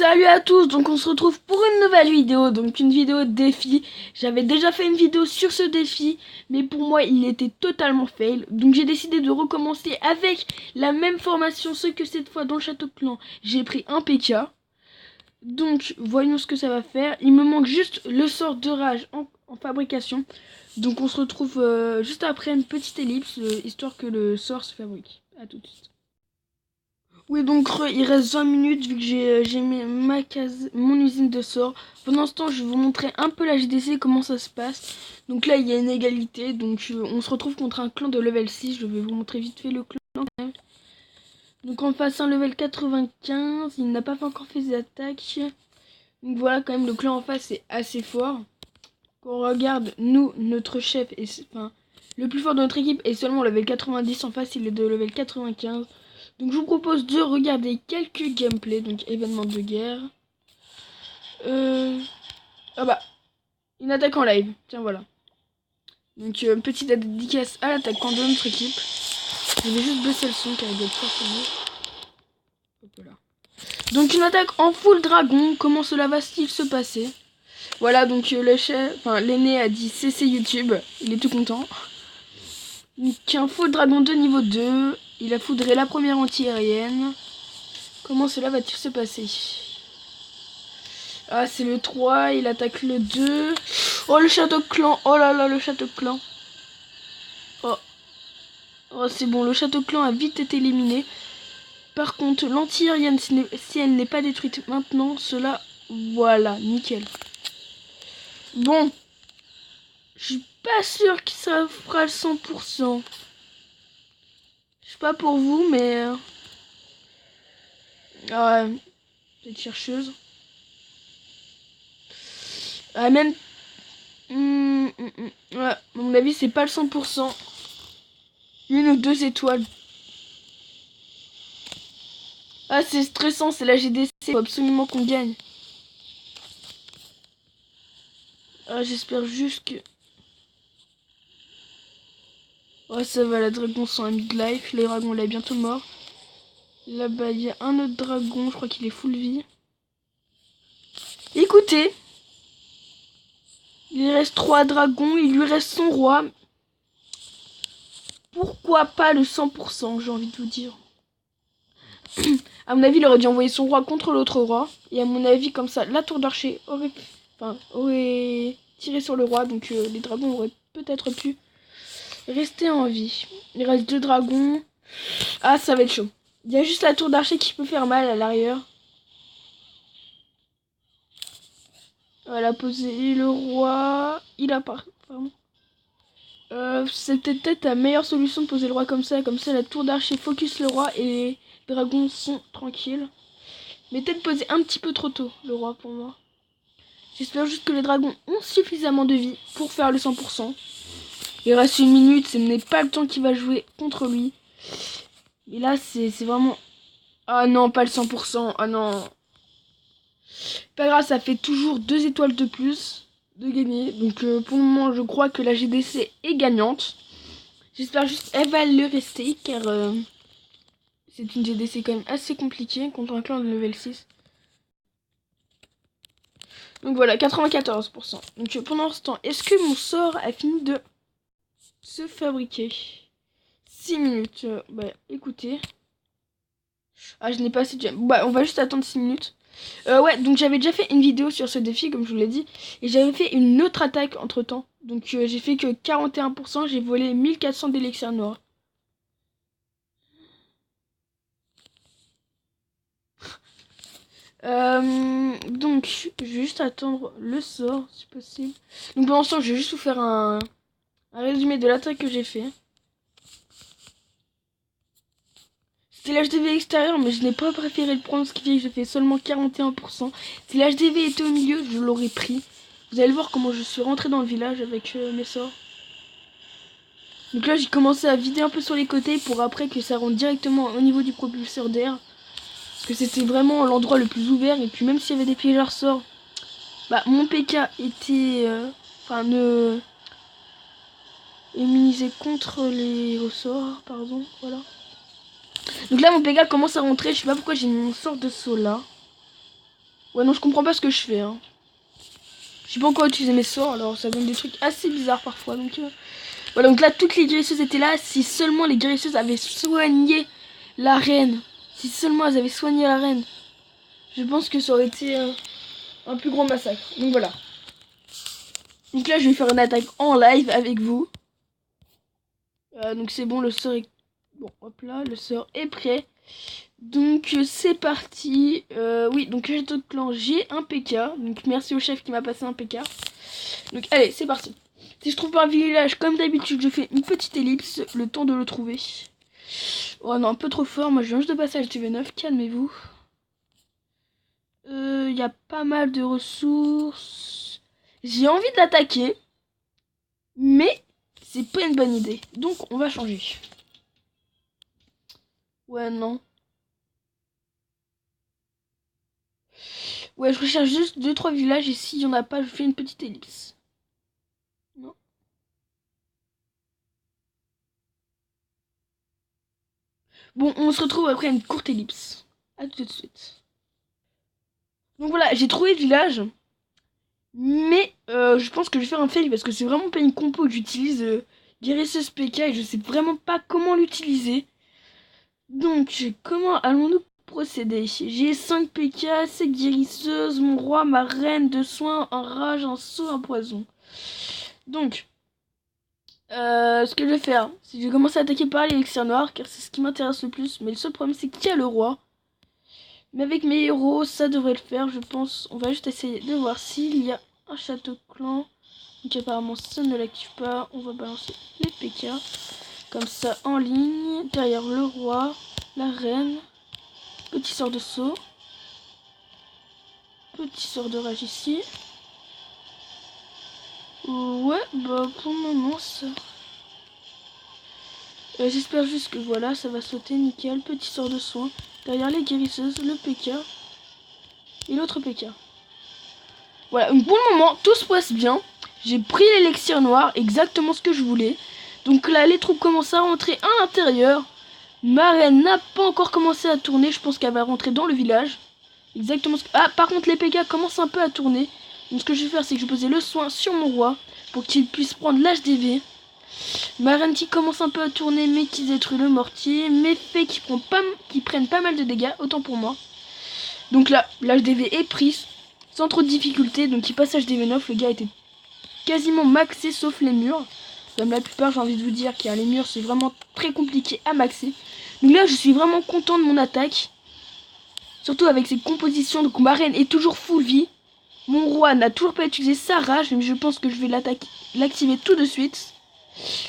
Salut à tous, donc on se retrouve pour une nouvelle vidéo, donc une vidéo de défi. J'avais déjà fait une vidéo sur ce défi, mais pour moi il était totalement fail. Donc j'ai décidé de recommencer avec la même formation, ce que cette fois dans le château clan, j'ai pris un PK. Donc voyons ce que ça va faire. Il me manque juste le sort de rage en fabrication. Donc on se retrouve juste après une petite ellipse, histoire que le sort se fabrique. A tout de suite. Oui, donc il reste 20 minutes vu que j'ai mis mon usine de sort. Pendant ce temps, je vais vous montrer un peu la GDC, comment ça se passe. Donc là, il y a une égalité. Donc on se retrouve contre un clan de level 6. Je vais vous montrer vite fait le clan quand même. Donc en face, un level 95. Il n'a pas encore fait ses attaques. Donc voilà, quand même, le clan en face est assez fort. Quand on regarde, nous, notre chef, le plus fort de notre équipe est seulement level 90. En face, il est de level 95. Donc je vous propose de regarder quelques gameplays, donc événements de guerre. Ah bah, une attaque en live, tiens voilà. Donc petite dédicace à l'attaquant de notre équipe. Je vais juste baisser le son car il doit être forcément. Hop là. Donc une attaque en full dragon, comment cela va-t-il se passer? Voilà, donc le chef, l'aîné a dit CC YouTube, il est tout content. Donc un full dragon de niveau 2, il a foudré la première anti-aérienne. Comment cela va-t-il se passer? Ah, c'est le 3, il attaque le 2. Oh, le château clan. Oh là là, le château clan. Oh, oh c'est bon, le château clan a vite été éliminé. Par contre, l'anti-aérienne, si elle n'est pas détruite maintenant, cela... Voilà, nickel. Bon. Je suis pas sûr que ça fera le 100%. Je sais pas pour vous, mais... Ah ouais, cette chercheuse. Ah, même... Ouais, à mon avis, c'est pas le 100%. Une ou deux étoiles. Ah, c'est stressant, c'est la GDC. Faut absolument qu'on gagne. Ah, j'espère juste que... Oh, ça va, la dragon sont un mid-life. Les dragons, là, bientôt mort. Là-bas, il y a un autre dragon. Je crois qu'il est full vie. Écoutez. Il reste 3 dragons. Il lui reste son roi. Pourquoi pas le 100%, j'ai envie de vous dire. À mon avis, il aurait dû envoyer son roi contre l'autre roi. Et à mon avis, comme ça, la tour d'archer aurait tiré sur le roi. Donc les dragons auraient peut-être pu rester en vie. Il reste 2 dragons. Ah, ça va être chaud. Il y a juste la tour d'archer qui peut faire mal à l'arrière. Voilà, posé le roi. Il a pas... Pardon. C'était peut-être la meilleure solution de poser le roi comme ça. Comme ça, la tour d'archer focus le roi et les dragons sont tranquilles. Mais peut-être poser un petit peu trop tôt, le roi, pour moi. J'espère juste que les dragons ont suffisamment de vie pour faire le 100%. Il reste 1 minute, ce n'est pas le temps qu'il va jouer contre lui. Et là, c'est vraiment... Ah non, pas le 100%. Ah non. Pas grave, ça fait toujours 2 étoiles de plus de gagner. Donc pour le moment, je crois que la GDC est gagnante. J'espère juste qu'elle va le rester, car c'est une GDC quand même assez compliquée contre un clan de level 6. Donc voilà, 94%. Donc pendant ce temps, est-ce que mon sort a fini de se fabriquer? 6 minutes. Bah écoutez. Ah, je n'ai pas assez de... Bah, on va juste attendre 6 minutes. Ouais, donc j'avais déjà fait une vidéo sur ce défi, comme je vous l'ai dit. Et j'avais fait une autre attaque entre temps. Donc j'ai fait que 41%, j'ai volé 1400 d'élixir noir. Donc je vais juste attendre le sort, si possible. Donc pour l'instant, je vais juste vous faire un résumé de l'attaque que j'ai fait. C'était l'HDV extérieur, mais je n'ai pas préféré le prendre, ce qui fait que j'ai fait seulement 41%. Si l'HDV était au milieu, je l'aurais pris. Vous allez voir comment je suis rentré dans le village avec mes sorts. Donc là, j'ai commencé à vider un peu sur les côtés pour après que ça rentre directement au niveau du propulseur d'air. Parce que c'était vraiment l'endroit le plus ouvert. Et puis même s'il y avait des piégeurs sorts, bah mon PK était... immunisé contre les sorts, pardon, voilà. Donc là, mon PK commence à rentrer. Je sais pas pourquoi j'ai mis mon sort de saut là. Ouais, non, je comprends pas ce que je fais, hein. Je sais pas encore utiliser mes sorts, alors ça donne des trucs assez bizarres parfois, donc... Voilà, donc là, toutes les guérisseuses étaient là. Si seulement les guérisseuses avaient soigné la reine. Si seulement elles avaient soigné la reine. Je pense que ça aurait été un plus grand massacre. Donc voilà. Donc là, je vais faire une attaque en live avec vous. Donc c'est bon, le sort est... Bon, hop là, le sort est prêt. Donc c'est parti. Oui, donc j'ai de clan, j'ai un PK. Donc merci au chef qui m'a passé un PK. Donc allez, c'est parti. Si je trouve pas un village, comme d'habitude, je fais une petite ellipse, le temps de le trouver. Oh non, un peu trop fort, moi je change de passage du V9, calmez-vous. Il y a pas mal de ressources. J'ai envie d'attaquer, mais c'est pas une bonne idée. Donc on va changer. Ouais, non. Ouais, je recherche juste 2-3 villages et s'il y en a pas, je fais une petite ellipse. Non. Bon, on se retrouve après une courte ellipse. A tout de suite. Donc voilà, j'ai trouvé le village. Mais je pense que je vais faire un fail parce que c'est vraiment pas une compo que j'utilise guérisseuse PK et je sais vraiment pas comment l'utiliser. Donc comment allons-nous procéder? J'ai 5 PK, 7 guérisseuses, mon roi, ma reine de soins, un rage, un saut, un poison. Donc ce que je vais faire, c'est que je vais commencer à attaquer par l'élixir noir car c'est ce qui m'intéresse le plus. Mais le seul problème c'est qu'il y a le roi. Mais avec mes héros ça devrait le faire je pense. On va juste essayer de voir s'il y a un château clan. Donc apparemment ça ne l'active pas. On va balancer les PK. Comme ça en ligne. Derrière le roi. La reine. Petit sort de saut. Petit sort de rage ici. Ouais, bah pour le moment ça... J'espère juste que voilà, ça va sauter nickel. Petit sort de soin. Derrière les guérisseuses, le PK. Et l'autre PK. Voilà, donc pour le moment, tout se passe bien. J'ai pris l'élixir noir, exactement ce que je voulais. Donc là, les troupes commencent à rentrer à l'intérieur. Ma reine n'a pas encore commencé à tourner. Je pense qu'elle va rentrer dans le village. Exactement ce que... Ah, par contre, les PK commencent un peu à tourner. Donc ce que je vais faire, c'est que je vais poser le soin sur mon roi. Pour qu'il puisse prendre l'HDV. Ma reine qui commence un peu à tourner, mais qui détruit le mortier. Mes fées qui prennent pas mal de dégâts, autant pour moi. Donc là, l'HDV est prise. Sans trop de difficultés. Donc il passe HDV 9. Le gars était quasiment maxé sauf les murs. Comme la plupart, j'ai envie de vous dire qu'il y a les murs, c'est vraiment très compliqué à maxer. Donc là, je suis vraiment content de mon attaque. Surtout avec ces compositions. Donc ma reine est toujours full vie. Mon roi n'a toujours pas utilisé sa rage. Mais je pense que je vais l'activer tout de suite.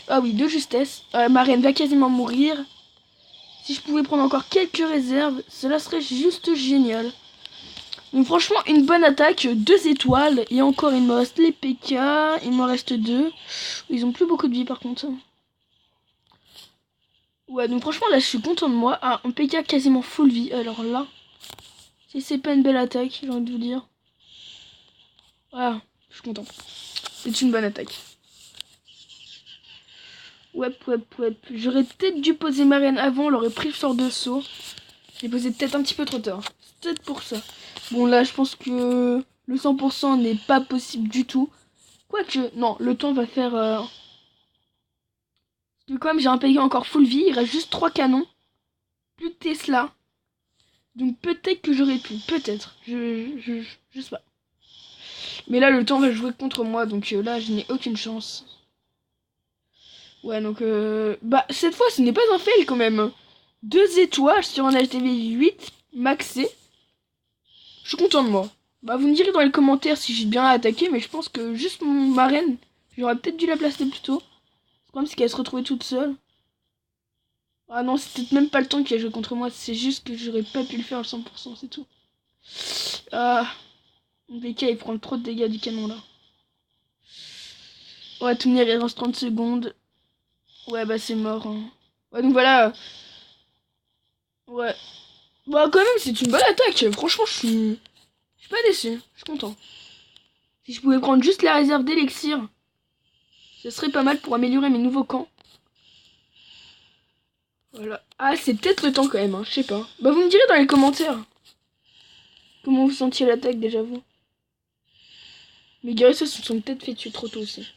Ah oui, de justesse. Ma reine va quasiment mourir. Si je pouvais prendre encore quelques réserves, cela serait juste génial. Donc franchement, une bonne attaque, 2 étoiles. Et encore, il me reste les PK. Il m'en reste 2. Ils ont plus beaucoup de vie par contre. Ouais, donc franchement, là, je suis content de moi. Ah, un PK quasiment full vie. Alors là, si c'est pas une belle attaque, j'ai envie de vous dire. Voilà, je suis content. C'est une bonne attaque. Ouais. J'aurais peut-être dû poser ma reine avant. Elle aurait pris le sort de saut. J'ai posé peut-être un petit peu trop tard. C'est peut-être pour ça. Bon, là, je pense que le 100% n'est pas possible du tout. Quoique, non, le temps va faire... Parce que quand même, j'ai un PK encore full vie. Il reste juste 3 canons. Plus de Tesla. Donc peut-être que j'aurais pu. Peut-être. Je sais pas. Mais là, le temps va jouer contre moi. Donc là, je n'ai aucune chance. Ouais, donc... Bah, cette fois, ce n'est pas un fail quand même. 2 étoiles sur un HDV 8 maxé. Je suis content de moi. Bah, vous me direz dans les commentaires si j'ai bien attaqué, mais je pense que juste ma reine, j'aurais peut-être dû la placer plus tôt. Le problème, c'est qu'elle se retrouvait toute seule. Ah non, c'est peut-être même pas le temps qu'il a joué contre moi, c'est juste que j'aurais pas pu le faire à 100%, c'est tout. Ah, mon PK, il prend trop de dégâts du canon, là. Ouais, tout venir, il reste 30 secondes. Ouais, bah, c'est mort, hein. Ouais, donc voilà. Ouais. Bah, quand même, c'est une bonne attaque. Franchement, je suis pas déçu. Je suis content. Si je pouvais prendre juste la réserve d'élixir, ce serait pas mal pour améliorer mes nouveaux camps. Voilà. Ah, c'est peut-être le temps quand même, hein. Je sais pas. Bah, vous me direz dans les commentaires. Comment vous sentiez l'attaque déjà vous? Mais guérisseuse se sont peut-être fait tuer trop tôt aussi.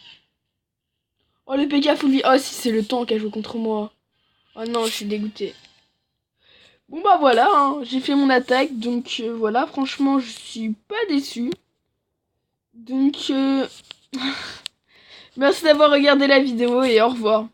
Oh le PK full vie. Oh si c'est le temps qu'elle joue contre moi. Oh non, je suis dégoûté. Bon bah voilà, hein, j'ai fait mon attaque, donc voilà, franchement je suis pas déçu. Donc merci d'avoir regardé la vidéo et au revoir.